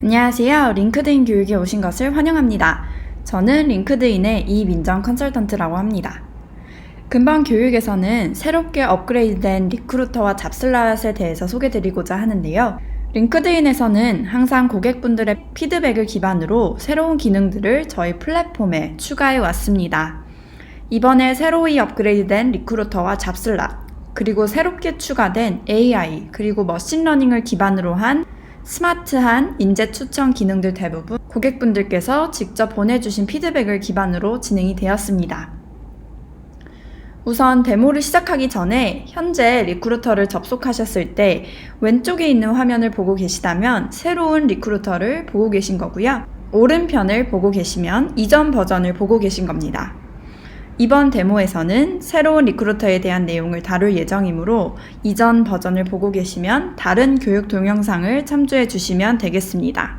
안녕하세요. 링크드인 교육에 오신 것을 환영합니다. 저는 링크드인의 이민정 컨설턴트라고 합니다. 금방 교육에서는 새롭게 업그레이드된 리크루터와 잡슬랏에 대해서 소개드리고자 하는데요. 링크드인에서는 항상 고객분들의 피드백을 기반으로 새로운 기능들을 저희 플랫폼에 추가해 왔습니다. 이번에 새로이 업그레이드된 리크루터와 잡슬랏, 그리고 새롭게 추가된 AI, 그리고 머신러닝을 기반으로 한 스마트한 인재 추천 기능들 대부분 고객분들께서 직접 보내주신 피드백을 기반으로 진행이 되었습니다. 우선 데모를 시작하기 전에 현재 리크루터를 접속하셨을 때 왼쪽에 있는 화면을 보고 계시다면 새로운 리크루터를 보고 계신 거고요. 오른편을 보고 계시면 이전 버전을 보고 계신 겁니다. 이번 데모에서는 새로운 리크루터에 대한 내용을 다룰 예정이므로 이전 버전을 보고 계시면 다른 교육 동영상을 참조해 주시면 되겠습니다.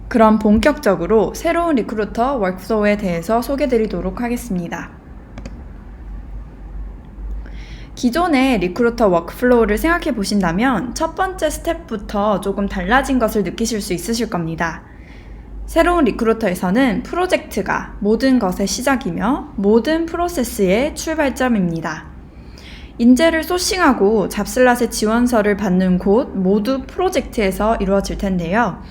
그럼 본격적으로 새로운 리크루터 워크플로우에 대해서 소개드리도록 하겠습니다. 기존의 리크루터 워크플로우를 생각해 보신다면 첫 번째 스텝부터 조금 달라진 것을 느끼실 수 있으실 겁니다. 새로운 리크루터에서는 프로젝트가 모든 것의 시작이며 모든 프로세스의 출발점입니다. 인재를 소싱하고 잡슬랏의 지원서를 받는 곳 모두 프로젝트에서 이루어질 텐데요.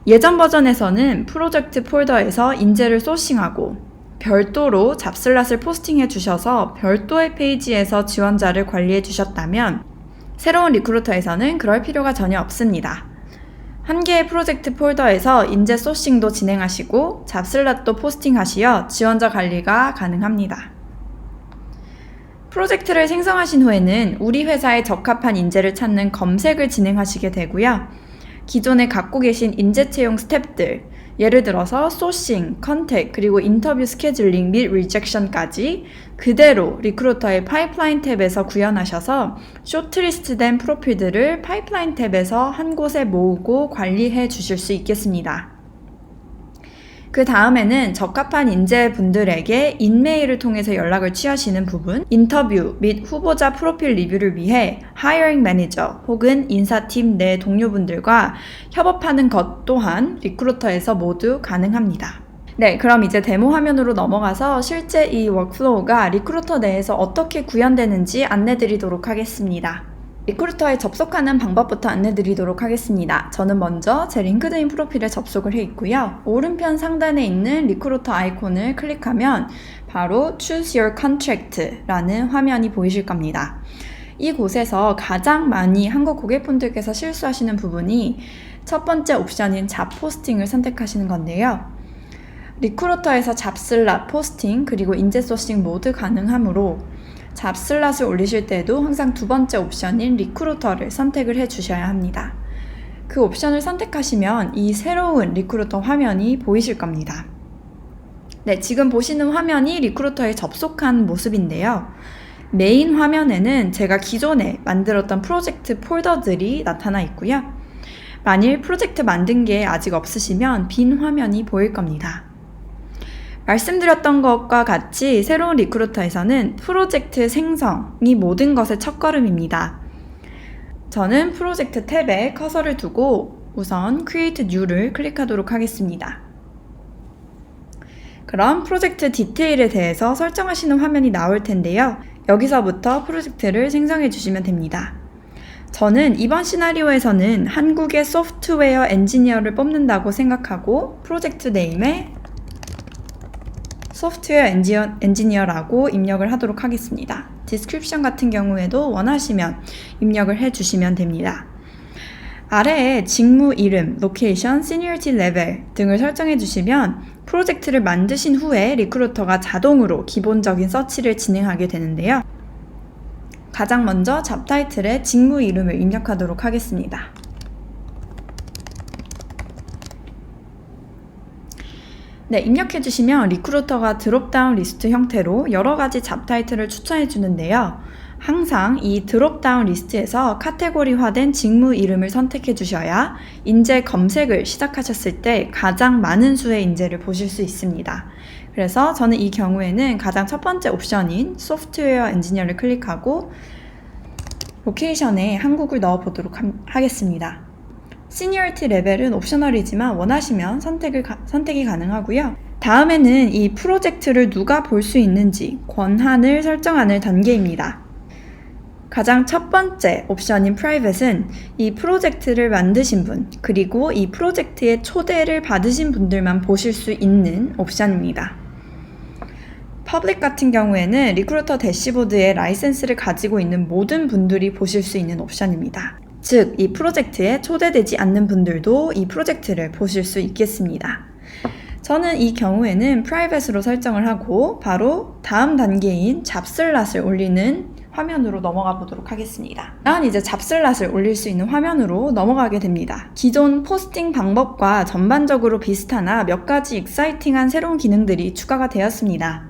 예전 버전에서는 프로젝트 폴더에서 인재를 소싱하고 별도로 잡슬랏을 포스팅해 주셔서 별도의 페이지에서 지원자를 관리해 주셨다면 새로운 리크루터에서는 그럴 필요가 전혀 없습니다. 한 개의 프로젝트 폴더에서 인재 소싱도 진행하시고 잡슬랏도 포스팅하시어 지원자 관리가 가능합니다. 프로젝트를 생성하신 후에는 우리 회사에 적합한 인재를 찾는 검색을 진행하시게 되고요. 기존에 갖고 계신 인재 채용 스텝들, 예를 들어서 소싱, 컨택, 그리고 인터뷰 스케줄링 및 리젝션까지 그대로 리크루터의 파이프라인 탭에서 구현하셔서 쇼트리스트된 프로필들을 파이프라인 탭에서 한 곳에 모으고 관리해 주실 수 있겠습니다. 그 다음에는 적합한 인재분들에게 인메일을 통해서 연락을 취하시는 부분, 인터뷰 및 후보자 프로필 리뷰를 위해 하이어링 매니저 혹은 인사팀 내 동료분들과 협업하는 것 또한 리크루터에서 모두 가능합니다. 네, 그럼 이제 데모 화면으로 넘어가서 실제 이 워크플로우가 리크루터 내에서 어떻게 구현되는지 안내드리도록 하겠습니다. 리크루터에 접속하는 방법부터 안내드리도록 하겠습니다. 저는 먼저 제 링크드인 프로필에 접속을 해 있고요. 오른편 상단에 있는 리크루터 아이콘을 클릭하면 바로 Choose Your Contract라는 화면이 보이실 겁니다. 이곳에서 가장 많이 한국 고객분들께서 실수하시는 부분이 첫 번째 옵션인 잡 포스팅을 선택하시는 건데요. 리크루터에서 잡슬랏 포스팅 그리고 인재 소싱 모두 가능하므로 잡슬랏을 올리실 때도 항상 두 번째 옵션인 리크루터를 선택을 해 주셔야 합니다. 그 옵션을 선택하시면 이 새로운 리크루터 화면이 보이실 겁니다. 네, 지금 보시는 화면이 리크루터에 접속한 모습인데요. 메인 화면에는 제가 기존에 만들었던 프로젝트 폴더들이 나타나 있고요. 만일 프로젝트 만든 게 아직 없으시면 빈 화면이 보일 겁니다. 말씀드렸던 것과 같이 새로운 리크루터에서는 프로젝트 생성이 모든 것의 첫걸음입니다. 저는 프로젝트 탭에 커서를 두고 우선 Create New를 클릭하도록 하겠습니다. 그럼 프로젝트 디테일에 대해서 설정하시는 화면이 나올 텐데요. 여기서부터 프로젝트를 생성해 주시면 됩니다. 저는 이번 시나리오에서는 한국의 소프트웨어 엔지니어를 뽑는다고 생각하고 프로젝트 네임에 소프트웨어 엔지니어라고 입력을 하도록 하겠습니다. 디스크립션 같은 경우에도 원하시면 입력을 해주시면 됩니다. 아래에 직무 이름, 로케이션, 시니어리티 레벨 등을 설정해 주시면 프로젝트를 만드신 후에 리크루터가 자동으로 기본적인 서치를 진행하게 되는데요. 가장 먼저 잡 타이틀에 직무 이름을 입력하도록 하겠습니다. 네, 입력해 주시면 리크루터가 드롭다운 리스트 형태로 여러 가지 잡 타이틀을 추천해 주는데요. 항상 이 드롭다운 리스트에서 카테고리화된 직무 이름을 선택해 주셔야 인재 검색을 시작하셨을 때 가장 많은 수의 인재를 보실 수 있습니다. 그래서 저는 이 경우에는 가장 첫 번째 옵션인 소프트웨어 엔지니어를 클릭하고 로케이션에 한국을 넣어 보도록 하겠습니다. 시니어리티 레벨은 옵셔널이지만 원하시면 선택이 가능하고요. 다음에는 이 프로젝트를 누가 볼 수 있는지 권한을 설정하는 단계입니다. 가장 첫 번째 옵션인 Private은 이 프로젝트를 만드신 분, 그리고 이 프로젝트에 초대를 받으신 분들만 보실 수 있는 옵션입니다. Public 같은 경우에는 리크루터 대시보드에 라이센스를 가지고 있는 모든 분들이 보실 수 있는 옵션입니다. 즉, 이 프로젝트에 초대되지 않는 분들도 이 프로젝트를 보실 수 있겠습니다. 저는 이 경우에는 Private로 설정을 하고 바로 다음 단계인 잡슬랏을 올리는 화면으로 넘어가 보도록 하겠습니다. 이제 잡슬랏을 올릴 수 있는 화면으로 넘어가게 됩니다. 기존 포스팅 방법과 전반적으로 비슷하나 몇 가지 익사이팅한 새로운 기능들이 추가가 되었습니다.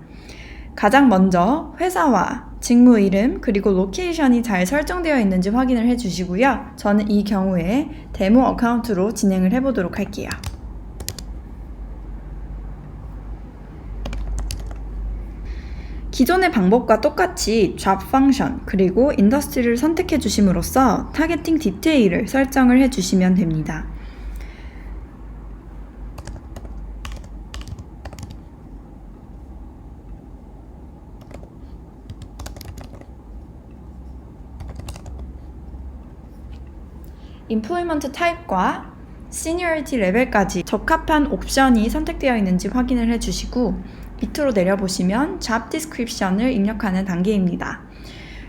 가장 먼저 회사와 직무 이름 그리고 로케이션이 잘 설정되어 있는지 확인을 해주시고요. 저는 이 경우에 데모 어카운트로 진행을 해보도록 할게요. 기존의 방법과 똑같이 잡 펑션 그리고 인더스트리를 선택해 주심으로써 타겟팅 디테일을 설정을 해 주시면 됩니다. Employment 타입과 Seniority 레벨까지 적합한 옵션이 선택되어 있는지 확인을 해주시고 밑으로 내려보시면 Job Description을 입력하는 단계입니다.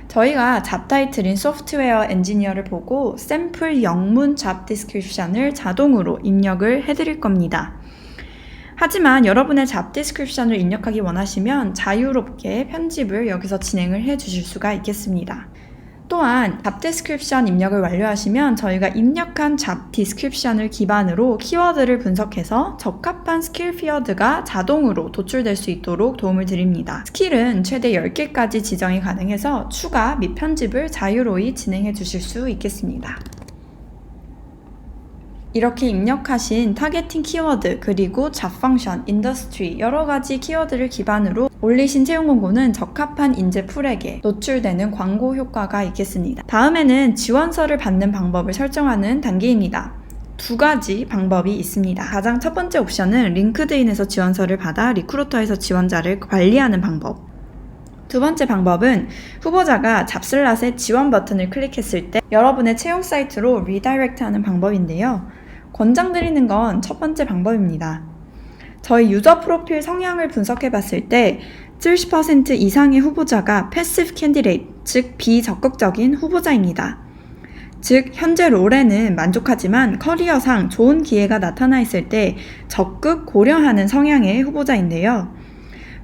저희가 잡 타이틀인 소프트웨어 엔지니어를 보고 샘플 영문 Job Description을 자동으로 입력을 해드릴 겁니다. 하지만 여러분의 Job Description을 입력하기 원하시면 자유롭게 편집을 여기서 진행을 해주실 수가 있겠습니다. 또한 Job Description 입력을 완료하시면 저희가 입력한 Job Description을 기반으로 키워드를 분석해서 적합한 스킬 피어드가 자동으로 도출될 수 있도록 도움을 드립니다. 스킬은 최대 10개까지 지정이 가능해서 추가 및 편집을 자유로이 진행해 주실 수 있겠습니다. 이렇게 입력하신 타겟팅 키워드 그리고 잡 펑션, 인더스트리 여러 가지 키워드를 기반으로 올리신 채용 공고는 적합한 인재 풀에게 노출되는 광고 효과가 있겠습니다. 다음에는 지원서를 받는 방법을 설정하는 단계입니다. 두 가지 방법이 있습니다. 가장 첫 번째 옵션은 링크드인에서 지원서를 받아 리크루터에서 지원자를 관리하는 방법. 두 번째 방법은 후보자가 잡슬랏의 지원 버튼을 클릭했을 때 여러분의 채용 사이트로 리다이렉트 하는 방법인데요. 권장드리는 건 첫 번째 방법입니다. 저희 유저 프로필 성향을 분석해 봤을 때 70% 이상의 후보자가 패시브 캔디데이트, 즉 비적극적인 후보자입니다. 즉 현재 롤에는 만족하지만 커리어상 좋은 기회가 나타나 있을 때 적극 고려하는 성향의 후보자인데요.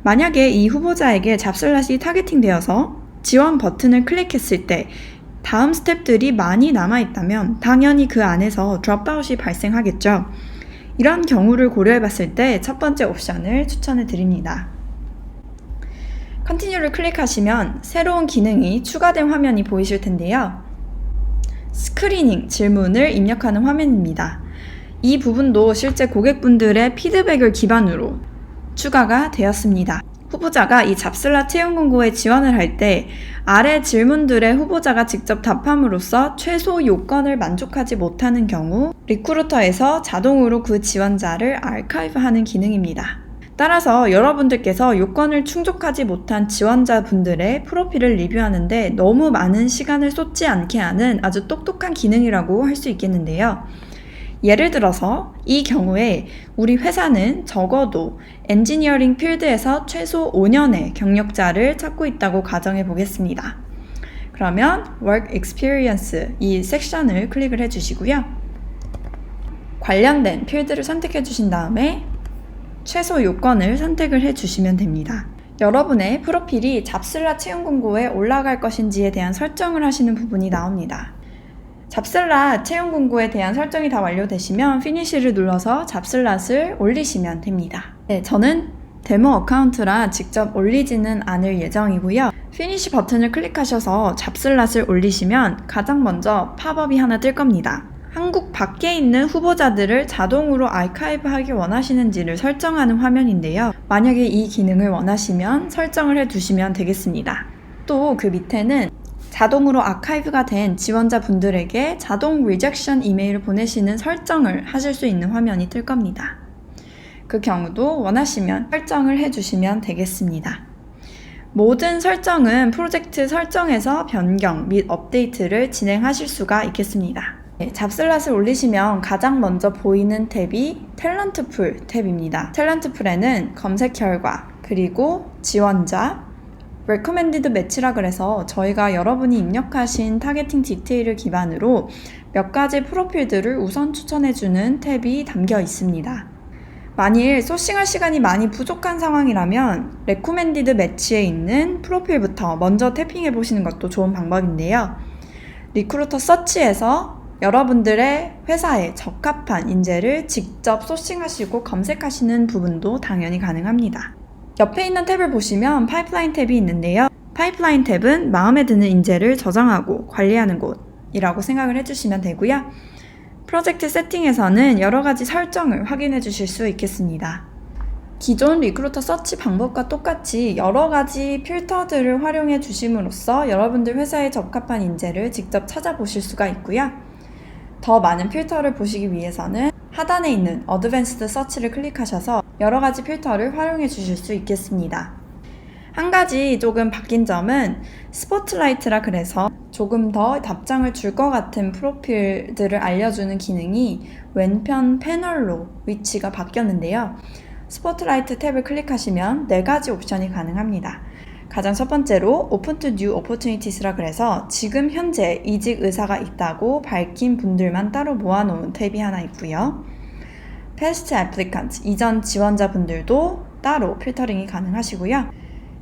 만약에 이 후보자에게 잡슬랏이 타겟팅되어서 지원 버튼을 클릭했을 때 다음 스텝들이 많이 남아있다면 당연히 그 안에서 드롭아웃이 발생하겠죠. 이런 경우를 고려해봤을 때 첫 번째 옵션을 추천해 드립니다. Continue를 클릭하시면 새로운 기능이 추가된 화면이 보이실 텐데요. 스크리닝 질문을 입력하는 화면입니다. 이 부분도 실제 고객분들의 피드백을 기반으로 추가가 되었습니다. 후보자가 이 잡슬랏 채용 공고에 지원을 할 때 아래 질문들의 후보자가 직접 답함으로써 최소 요건을 만족하지 못하는 경우 리크루터에서 자동으로 그 지원자를 아카이브하는 기능입니다. 따라서 여러분들께서 요건을 충족하지 못한 지원자분들의 프로필을 리뷰하는데 너무 많은 시간을 쏟지 않게 하는 아주 똑똑한 기능이라고 할 수 있겠는데요. 예를 들어서 이 경우에 우리 회사는 적어도 엔지니어링 필드에서 최소 5년의 경력자를 찾고 있다고 가정해 보겠습니다. 그러면 Work Experience 이 섹션을 클릭을 해주시고요. 관련된 필드를 선택해 주신 다음에 최소 요건을 선택을 해주시면 됩니다. 여러분의 프로필이 잡슬랏 채용 공고에 올라갈 것인지에 대한 설정을 하시는 부분이 나옵니다. 잡슬랏 채용 공고에 대한 설정이 다 완료되시면 피니쉬를 눌러서 잡슬랏을 올리시면 됩니다. 네, 저는 데모 어카운트라 직접 올리지는 않을 예정이고요. 피니쉬 버튼을 클릭하셔서 잡슬랏을 올리시면 가장 먼저 팝업이 하나 뜰 겁니다. 한국 밖에 있는 후보자들을 자동으로 아카이브하기 원하시는지를 설정하는 화면인데요. 만약에 이 기능을 원하시면 설정을 해두시면 되겠습니다. 또 그 밑에는 자동으로 아카이브가 된 지원자분들에게 자동 리젝션 이메일을 보내시는 설정을 하실 수 있는 화면이 뜰 겁니다. 그 경우도 원하시면 설정을 해주시면 되겠습니다. 모든 설정은 프로젝트 설정에서 변경 및 업데이트를 진행하실 수가 있겠습니다. 잡슬랏을 올리시면 가장 먼저 보이는 탭이 탤런트 풀 탭입니다. 탤런트 풀에는 검색 결과, 그리고 지원자, recommended match라 그래서 저희가 여러분이 입력하신 타겟팅 디테일을 기반으로 몇 가지 프로필들을 우선 추천해주는 탭이 담겨 있습니다. 만일 소싱할 시간이 많이 부족한 상황이라면 recommended match에 있는 프로필부터 먼저 태핑해 보시는 것도 좋은 방법인데요. 리크루터 서치에서 여러분들의 회사에 적합한 인재를 직접 소싱하시고 검색하시는 부분도 당연히 가능합니다. 옆에 있는 탭을 보시면 파이프라인 탭이 있는데요. 파이프라인 탭은 마음에 드는 인재를 저장하고 관리하는 곳이라고 생각을 해주시면 되고요. 프로젝트 세팅에서는 여러 가지 설정을 확인해 주실 수 있겠습니다. 기존 리크루터 서치 방법과 똑같이 여러 가지 필터들을 활용해 주심으로써 여러분들 회사에 적합한 인재를 직접 찾아보실 수가 있고요. 더 많은 필터를 보시기 위해서는 하단에 있는 어드밴스드 서치를 클릭하셔서 여러 가지 필터를 활용해 주실 수 있겠습니다. 한 가지 조금 바뀐 점은 스포트라이트라 그래서 조금 더 답장을 줄 것 같은 프로필들을 알려주는 기능이 왼편 패널로 위치가 바뀌었는데요. 스포트라이트 탭을 클릭하시면 4가지 옵션이 가능합니다. 가장 첫 번째로 Open to New Opportunities라 그래서 지금 현재 이직 의사가 있다고 밝힌 분들만 따로 모아놓은 탭이 하나 있고요. Past Applicants, 이전 지원자분들도 따로 필터링이 가능하시고요.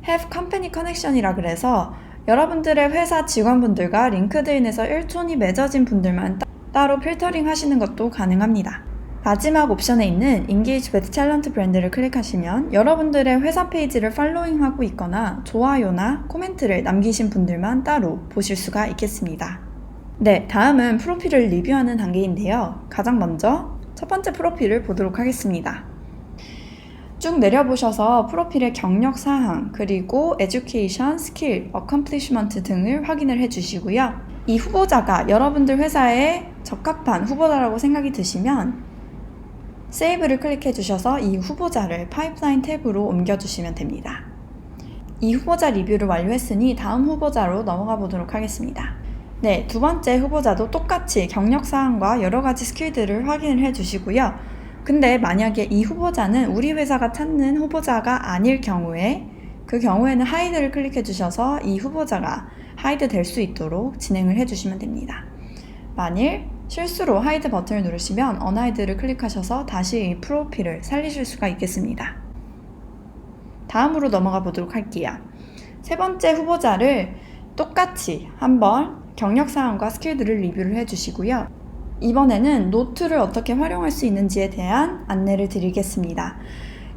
Have Company Connection이라 그래서 여러분들의 회사 직원분들과 링크드인에서 1촌이 맺어진 분들만 따로 필터링 하시는 것도 가능합니다. 마지막 옵션에 있는 Engage with Talent Brand를 클릭하시면 여러분들의 회사 페이지를 팔로잉하고 있거나 좋아요나 코멘트를 남기신 분들만 따로 보실 수가 있겠습니다. 네, 다음은 프로필을 리뷰하는 단계인데요. 가장 먼저 첫 번째 프로필을 보도록 하겠습니다. 쭉 내려보셔서 프로필의 경력 사항, 그리고 education, skill, accomplishment 등을 확인을 해주시고요. 이 후보자가 여러분들 회사에 적합한 후보자라고 생각이 드시면 세이브를 클릭해 주셔서 이 후보자를 파이프라인 탭으로 옮겨주시면 됩니다. 이 후보자 리뷰를 완료했으니 다음 후보자로 넘어가 보도록 하겠습니다. 네, 두 번째 후보자도 똑같이 경력사항과 여러가지 스킬들을 확인을 해주시고요. 근데 만약에 이 후보자는 우리 회사가 찾는 후보자가 아닐 경우에 그 경우에는 하이드를 클릭해 주셔서 이 후보자가 하이드 될 수 있도록 진행을 해주시면 됩니다. 만일 실수로 하이드 버튼을 누르시면 언하이드를 클릭하셔서 다시 이 프로필을 살리실 수가 있겠습니다. 다음으로 넘어가 보도록 할게요. 세 번째 후보자를 똑같이 한번 경력사항과 스킬들을 리뷰를 해주시고요. 이번에는 노트를 어떻게 활용할 수 있는지에 대한 안내를 드리겠습니다.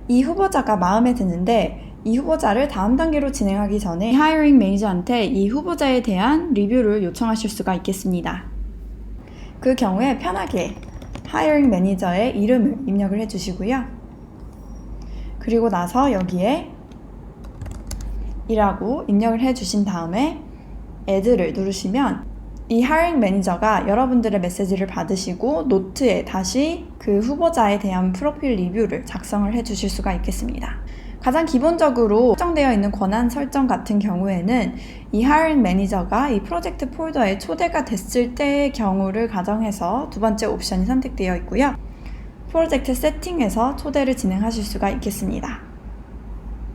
이 후보자가 마음에 드는데 이 후보자를 다음 단계로 진행하기 전에 하이어링 매니저한테 이 후보자에 대한 리뷰를 요청하실 수가 있겠습니다. 그 경우에 편하게 하이어링 매니저의 이름을 입력을 해주시고요. 그리고 나서 여기에 이라고 입력을 해주신 다음에 add를 누르시면 이 하이어링 매니저가 여러분들의 메시지를 받으시고 노트에 다시 그 후보자에 대한 프로필 리뷰를 작성을 해주실 수가 있겠습니다. 가장 기본적으로 설정되어 있는 권한 설정 같은 경우에는 이 하이어링 매니저가 이 프로젝트 폴더에 초대가 됐을 때의 경우를 가정해서 두 번째 옵션이 선택되어 있고요. 프로젝트 세팅에서 초대를 진행하실 수가 있겠습니다.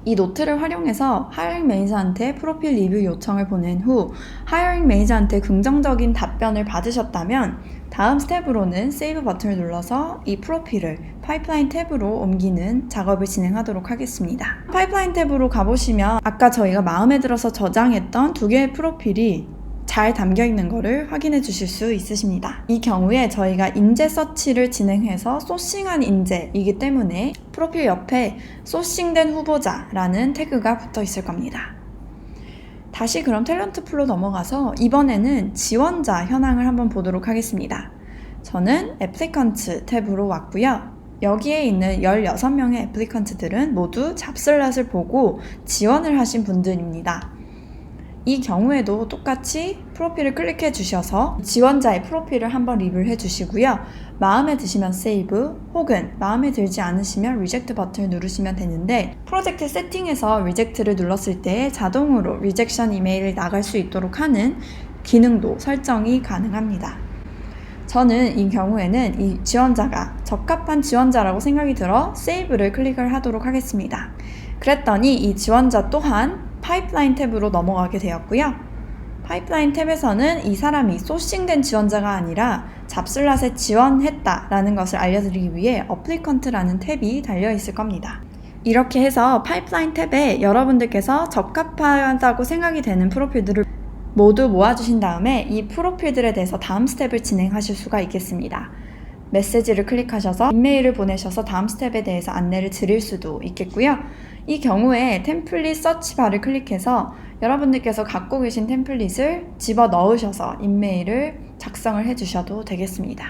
이 노트를 활용해서 하이어링 매니저한테 프로필 리뷰 요청을 보낸 후 하이어링 매니저한테 긍정적인 답변을 받으셨다면 다음 스텝으로는 세이브 버튼을 눌러서 이 프로필을 파이프라인 탭으로 옮기는 작업을 진행하도록 하겠습니다. 파이프라인 탭으로 가보시면 아까 저희가 마음에 들어서 저장했던 두 개의 프로필이 잘 담겨 있는 것을 확인해 주실 수 있으십니다. 이 경우에 저희가 인재 서치를 진행해서 소싱한 인재이기 때문에 프로필 옆에 소싱된 후보자라는 태그가 붙어 있을 겁니다. 다시 그럼 탤런트 풀로 넘어가서 이번에는 지원자 현황을 한번 보도록 하겠습니다. 저는 애플리컨트 탭으로 왔고요. 여기에 있는 16명의 애플리컨트들은 모두 잡슬랏을 보고 지원을 하신 분들입니다. 이 경우에도 똑같이 프로필을 클릭해 주셔서 지원자의 프로필을 한번 리뷰해 주시고요. 마음에 드시면 세이브 혹은 마음에 들지 않으시면 리젝트 버튼을 누르시면 되는데 프로젝트 세팅에서 리젝트를 눌렀을 때 자동으로 리젝션 이메일을 나갈 수 있도록 하는 기능도 설정이 가능합니다. 저는 이 경우에는 이 지원자가 적합한 지원자라고 생각이 들어 세이브를 클릭을 하도록 하겠습니다. 그랬더니 이 지원자 또한 파이프라인 탭으로 넘어가게 되었고요. 파이프라인 탭에서는 이 사람이 소싱된 지원자가 아니라 잡슬랏에 지원했다라는 것을 알려드리기 위해 어플리컨트라는 탭이 달려있을 겁니다. 이렇게 해서 파이프라인 탭에 여러분들께서 적합하다고 생각이 되는 프로필들을 모두 모아주신 다음에 이 프로필들에 대해서 다음 스텝을 진행하실 수가 있겠습니다. 메시지를 클릭하셔서 이메일을 보내셔서 다음 스텝에 대해서 안내를 드릴 수도 있겠고요. 이 경우에 템플릿 서치바를 클릭해서 여러분들께서 갖고 계신 템플릿을 집어 넣으셔서 이메일을 작성을 해주셔도 되겠습니다.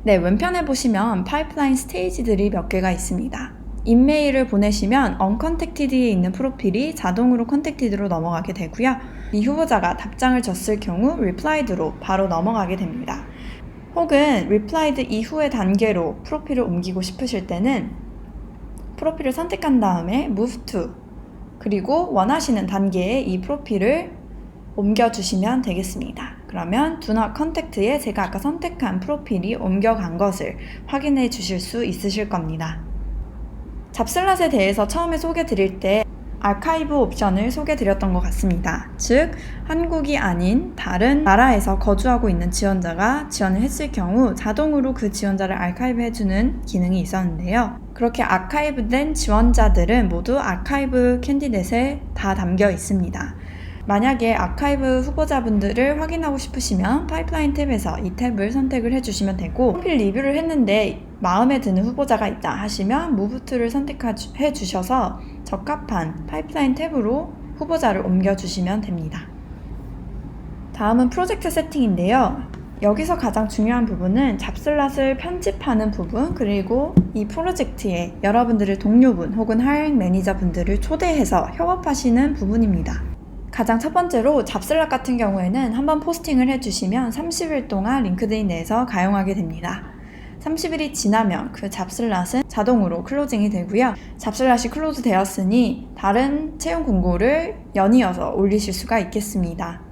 네, 왼편에 보시면 파이프라인 스테이지들이 몇 개가 있습니다. 이메일을 보내시면 uncontacted에 있는 프로필이 자동으로 contacted로 넘어가게 되고요. 이 후보자가 답장을 줬을 경우 replied로 바로 넘어가게 됩니다. 혹은 replied 이후의 단계로 프로필을 옮기고 싶으실 때는 프로필을 선택한 다음에 move to 그리고 원하시는 단계에 이 프로필을 옮겨주시면 되겠습니다. 그러면 do not contact에 제가 아까 선택한 프로필이 옮겨간 것을 확인해 주실 수 있으실 겁니다. 잡슬랏에 대해서 처음에 소개 드릴 때 아카이브 옵션을 소개 드렸던 것 같습니다. 즉, 한국이 아닌 다른 나라에서 거주하고 있는 지원자가 지원을 했을 경우 자동으로 그 지원자를 아카이브 해주는 기능이 있었는데요. 그렇게 아카이브된 지원자들은 모두 아카이브 캔디댓에 다 담겨 있습니다. 만약에 아카이브 후보자분들을 확인하고 싶으시면 파이프라인 탭에서 이 탭을 선택을 해주시면 되고 프로필 리뷰를 했는데 마음에 드는 후보자가 있다 하시면 Move to를 선택해 주셔서 적합한 파이프라인 탭으로 후보자를 옮겨주시면 됩니다. 다음은 프로젝트 세팅인데요. 여기서 가장 중요한 부분은 잡슬랏을 편집하는 부분 그리고 이 프로젝트에 여러분들의 동료분 혹은 하이어링 매니저 분들을 초대해서 협업하시는 부분입니다. 가장 첫 번째로 잡슬랏 같은 경우에는 한번 포스팅을 해주시면 30일 동안 링크드인 내에서 가용하게 됩니다. 30일이 지나면 그 잡슬랏은 자동으로 클로징이 되고요. 잡슬랏이 클로즈 되었으니 다른 채용 공고를 연이어서 올리실 수가 있겠습니다.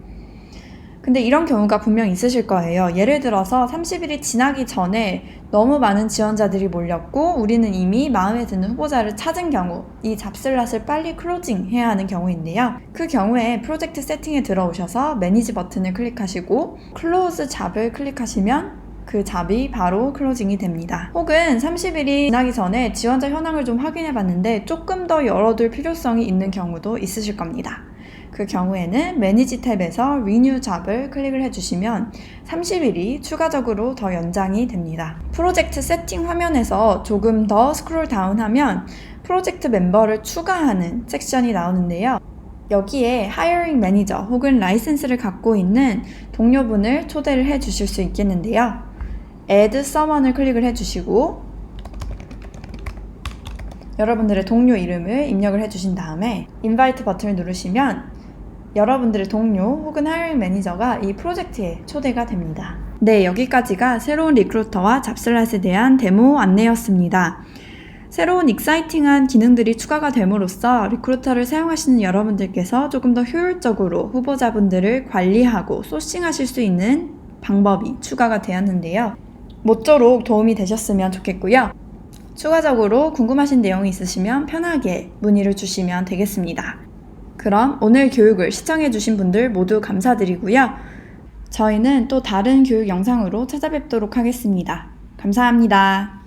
근데 이런 경우가 분명 있으실 거예요. 예를 들어서 30일이 지나기 전에 너무 많은 지원자들이 몰렸고 우리는 이미 마음에 드는 후보자를 찾은 경우 이 잡슬랏을 빨리 클로징 해야 하는 경우인데요. 그 경우에 프로젝트 세팅에 들어오셔서 매니지 버튼을 클릭하시고 클로즈 잡을 클릭하시면 그 잡이 바로 클로징이 됩니다. 혹은 30일이 지나기 전에 지원자 현황을 좀 확인해 봤는데 조금 더 열어둘 필요성이 있는 경우도 있으실 겁니다. 그 경우에는 매니지 탭에서 리뉴 잡을 클릭을 해주시면 30일이 추가적으로 더 연장이 됩니다. 프로젝트 세팅 화면에서 조금 더 스크롤 다운하면 프로젝트 멤버를 추가하는 섹션이 나오는데요. 여기에 하이어링 매니저 혹은 라이센스를 갖고 있는 동료분을 초대를 해 주실 수 있겠는데요. Add someone을 클릭을 해주시고 여러분들의 동료 이름을 입력을 해주신 다음에 인바이트 버튼을 누르시면 여러분들의 동료 혹은 하이어링 매니저가 이 프로젝트에 초대가 됩니다. 네, 여기까지가 새로운 리크루터와 잡슬랏에 대한 데모 안내였습니다. 새로운 익사이팅한 기능들이 추가가 됨으로써 리크루터를 사용하시는 여러분들께서 조금 더 효율적으로 후보자분들을 관리하고 소싱하실 수 있는 방법이 추가가 되었는데요. 모쪼록 도움이 되셨으면 좋겠고요. 추가적으로 궁금하신 내용이 있으시면 편하게 문의를 주시면 되겠습니다. 그럼 오늘 교육을 시청해주신 분들 모두 감사드리고요. 저희는 또 다른 교육 영상으로 찾아뵙도록 하겠습니다. 감사합니다.